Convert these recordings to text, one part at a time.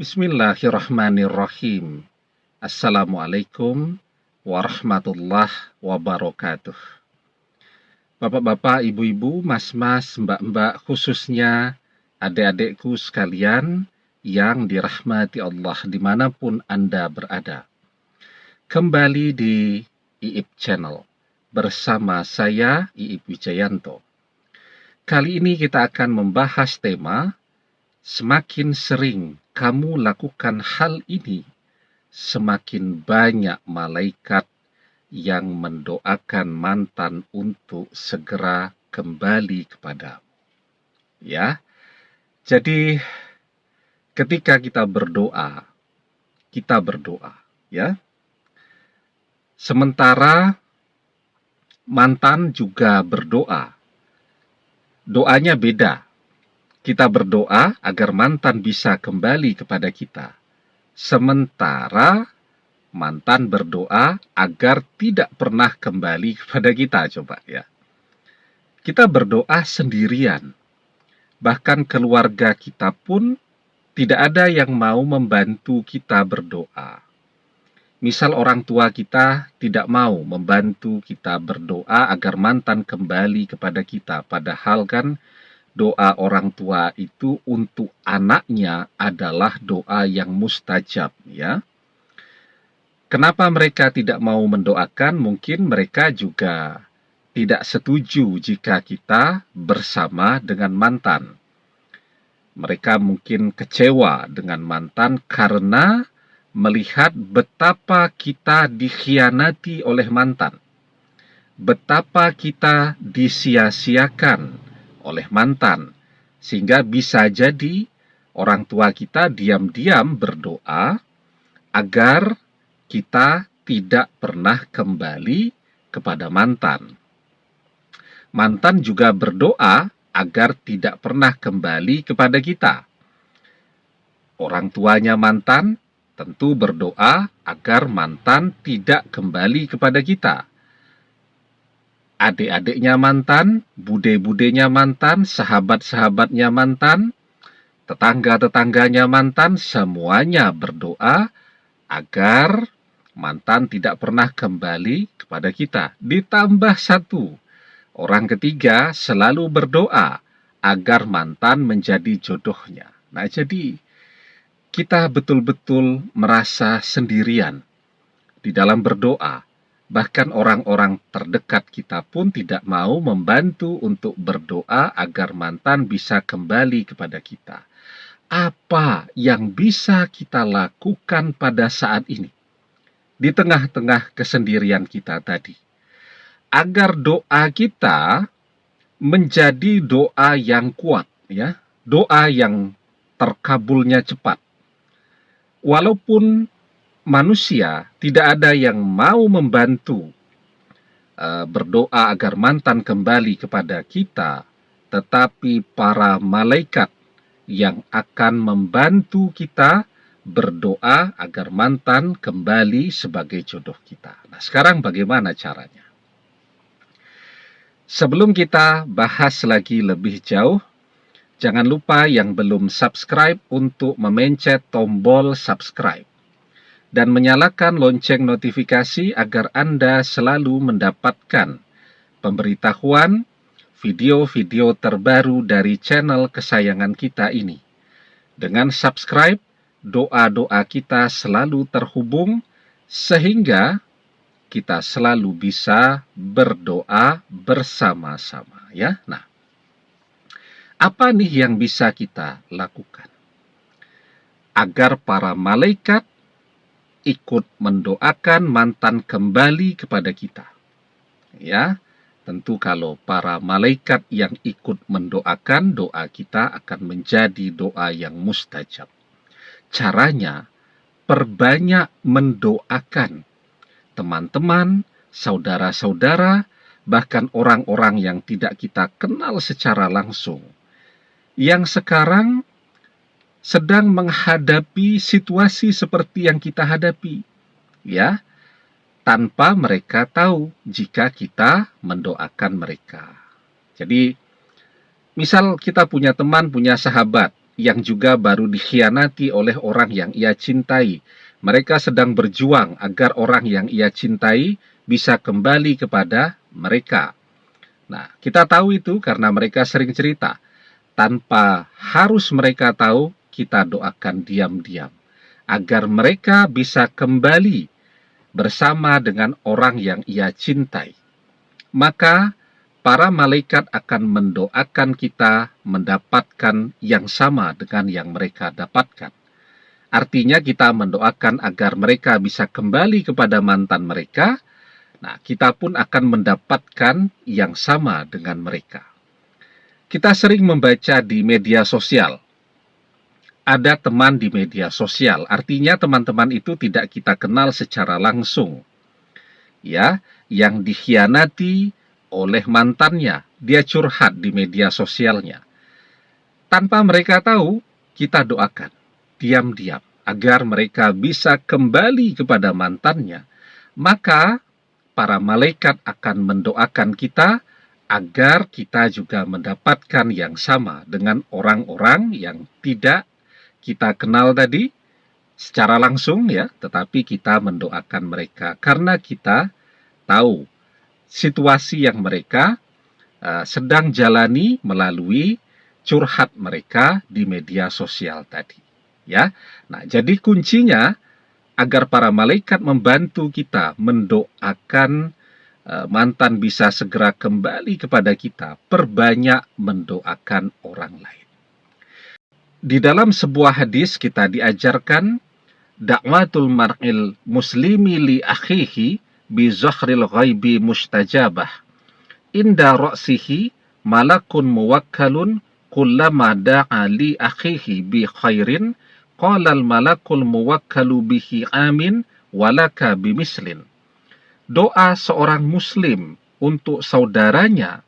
Bismillahirrahmanirrahim. Assalamualaikum warahmatullahi wabarakatuh. Bapak-bapak, ibu-ibu, mas-mas, mbak-mbak, khususnya adik-adikku sekalian yang dirahmati Allah dimanapun Anda berada. Kembali di IIP Channel bersama saya, IIP Wijayanto. Kali ini kita akan membahas tema semakin sering kamu lakukan hal ini, semakin banyak malaikat yang mendoakan mantan untuk segera kembali kepadamu. Ya, jadi ketika kita berdoa, ya. Sementara mantan juga berdoa. Doanya beda. Kita berdoa agar mantan bisa kembali kepada kita. Sementara mantan berdoa agar tidak pernah kembali kepada kita, coba ya. Kita berdoa sendirian. Bahkan keluarga kita pun tidak ada yang mau membantu kita berdoa. Misal orang tua kita tidak mau membantu kita berdoa agar mantan kembali kepada kita. Padahal kan doa orang tua itu untuk anaknya adalah doa yang mustajab, ya. Kenapa mereka tidak mau mendoakan? Mungkin mereka juga tidak setuju jika kita bersama dengan mantan. Mereka mungkin kecewa dengan mantan karena melihat betapa kita dikhianati oleh mantan. Betapa kita disia-siakan oleh mantan, sehingga bisa jadi orang tua kita diam-diam berdoa agar kita tidak pernah kembali kepada mantan. Mantan juga berdoa agar tidak pernah kembali kepada kita. Orang tuanya mantan tentu berdoa agar mantan tidak kembali kepada kita. Adik-adiknya mantan, bude-budenya mantan, sahabat-sahabatnya mantan, tetangga-tetangganya mantan, semuanya berdoa agar mantan tidak pernah kembali kepada kita. Ditambah satu, orang ketiga selalu berdoa agar mantan menjadi jodohnya. Nah, jadi kita betul-betul merasa sendirian di dalam berdoa. Bahkan orang-orang terdekat kita pun tidak mau membantu untuk berdoa agar mantan bisa kembali kepada kita. Apa yang bisa kita lakukan pada saat ini? Di tengah-tengah kesendirian kita tadi. Agar doa kita menjadi doa yang kuat, ya. Doa yang terkabulnya cepat. Walaupun manusia tidak ada yang mau membantu berdoa agar mantan kembali kepada kita, tetapi para malaikat yang akan membantu kita berdoa agar mantan kembali sebagai jodoh kita. Nah, sekarang bagaimana caranya? Sebelum kita bahas lagi lebih jauh, jangan lupa yang belum subscribe untuk memencet tombol subscribe dan menyalakan lonceng notifikasi agar Anda selalu mendapatkan pemberitahuan video-video terbaru dari channel kesayangan kita ini. Dengan subscribe, doa-doa kita selalu terhubung sehingga kita selalu bisa berdoa bersama-sama, ya. Nah, apa nih yang bisa kita lakukan agar para malaikat ikut mendoakan mantan kembali kepada kita? Ya, tentu kalau para malaikat yang ikut mendoakan, doa kita akan menjadi doa yang mustajab. Caranya, perbanyak mendoakan teman-teman, saudara-saudara, bahkan orang-orang yang tidak kita kenal secara langsung, yang sekarang sedang menghadapi situasi seperti yang kita hadapi, ya, tanpa mereka tahu jika kita mendoakan mereka. Jadi, misal kita punya teman, punya sahabat, yang juga baru dikhianati oleh orang yang ia cintai. Mereka sedang berjuang agar orang yang ia cintai bisa kembali kepada mereka. Nah, kita tahu itu karena mereka sering cerita. Tanpa harus mereka tahu, kita doakan diam-diam agar mereka bisa kembali bersama dengan orang yang ia cintai. Maka para malaikat akan mendoakan kita mendapatkan yang sama dengan yang mereka dapatkan. Artinya kita mendoakan agar mereka bisa kembali kepada mantan mereka. Nah, kita pun akan mendapatkan yang sama dengan mereka. Kita sering membaca di media sosial. Ada teman di media sosial, artinya teman-teman itu tidak kita kenal secara langsung. Ya, yang dikhianati oleh mantannya, dia curhat di media sosialnya. Tanpa mereka tahu, kita doakan diam-diam agar mereka bisa kembali kepada mantannya. Maka para malaikat akan mendoakan kita agar kita juga mendapatkan yang sama dengan orang-orang yang tidak kita kenal tadi secara langsung ya, tetapi kita mendoakan mereka karena kita tahu situasi yang mereka sedang jalani melalui curhat mereka di media sosial tadi. Ya, nah jadi kuncinya agar para malaikat membantu kita mendoakan mantan bisa segera kembali kepada kita, perbanyak mendoakan orang lain. Di dalam sebuah hadis kita diajarkan da'watul mar'il muslimi li akhihi bi zahril ghaibi mustajabah. Inda ra'sihi malakun muwakkalun kullama da'a li akhihi bi khairin qala al malakul muwakkalu bihi amin walaka bimislin. Doa seorang muslim untuk saudaranya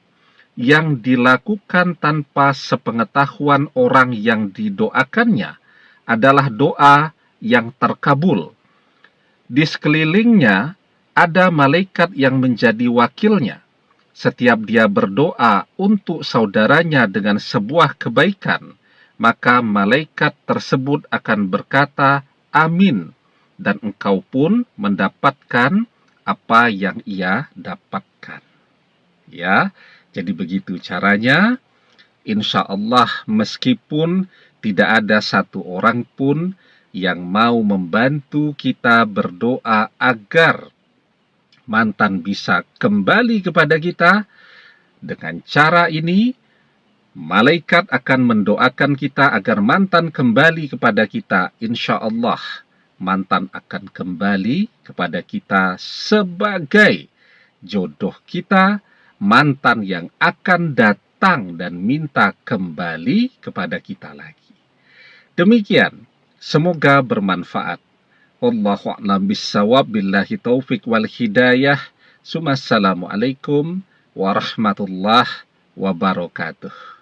yang dilakukan tanpa sepengetahuan orang yang didoakannya adalah doa yang terkabul. Di sekelilingnya ada malaikat yang menjadi wakilnya. Setiap dia berdoa untuk saudaranya dengan sebuah kebaikan, maka malaikat tersebut akan berkata, amin, dan engkau pun mendapatkan apa yang ia dapatkan. Ya, jadi begitu caranya. Insya Allah meskipun tidak ada satu orang pun yang mau membantu kita berdoa agar mantan bisa kembali kepada kita, dengan cara ini malaikat akan mendoakan kita agar mantan kembali kepada kita. Insya Allah mantan akan kembali kepada kita sebagai jodoh kita, mantan yang akan datang dan minta kembali kepada kita lagi. Demikian, semoga bermanfaat. Wallahu a'lam bissawab, billahi taufik wal hidayah. Assalamualaikum warahmatullahi wabarakatuh.